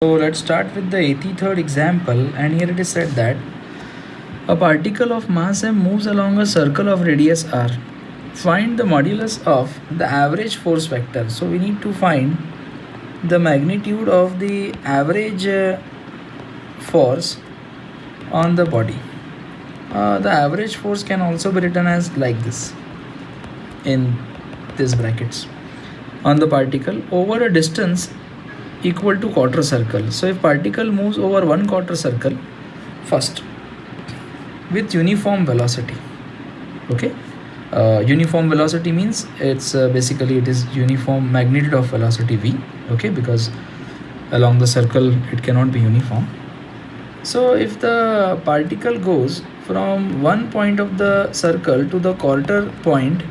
So let's start with the 83rd example, and here it is said that a particle of mass m moves along a circle of radius r. Find the modulus of the average force vector. So we need to find the magnitude of the average force on the body. The average force can also be written as like this in this brackets on the particle over a distance equal to quarter circle. So if particle moves over one quarter circle first with uniform velocity, okay, uniform velocity means it's basically it is uniform magnitude of velocity v, okay, because along the circle it cannot be uniform. So if the particle goes from one point of the circle to the quarter point,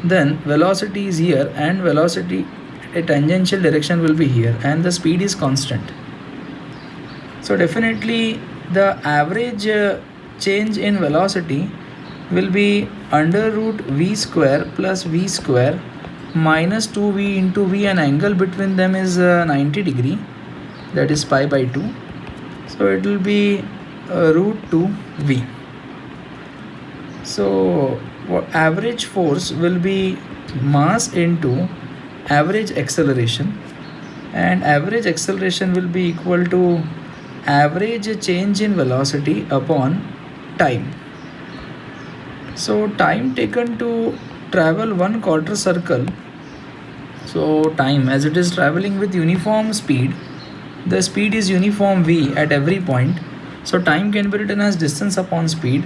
then velocity is here and velocity a tangential direction will be here and the speed is constant. So definitely the average change in velocity will be under root v square plus v square minus 2v into v, and angle between them is 90 degree, that is pi by 2. So it will be root 2v. So average force will be mass into average acceleration, and average acceleration will be equal to average change in velocity upon time. So time taken to travel one quarter circle, so time as it is traveling with uniform speed, the speed is uniform v at every point, so time can be written as distance upon speed.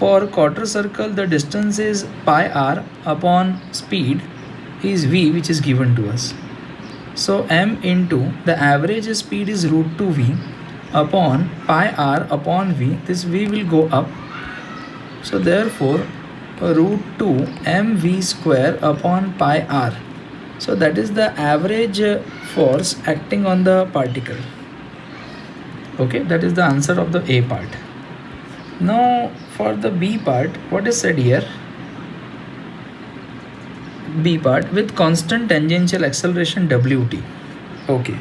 For quarter circle the distance is pi r upon speed is v, which is given to us. So m into the average speed is root 2v upon pi r upon v. This v will go up, so therefore root 2 mv square upon pi r. So that is the average force acting on the particle. Okay, that is the answer of the A part. Now for the B part, what is said here? B part, with constant tangential acceleration wt. Okay,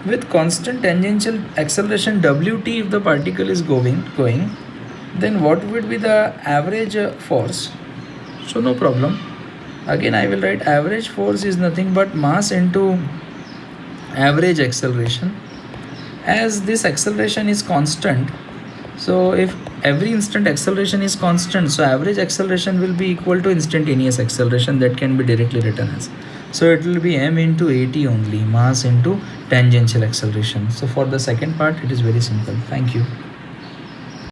with constant tangential acceleration wt, if the particle is going, then what would be the average force? So no problem, again I will write average force is nothing but mass into average acceleration. As this acceleration is constant, so if every instant acceleration is constant, so average acceleration will be equal to instantaneous acceleration, that can be directly written as. So it will be m into at only, mass into tangential acceleration. So for the second part it is very simple. Thank you.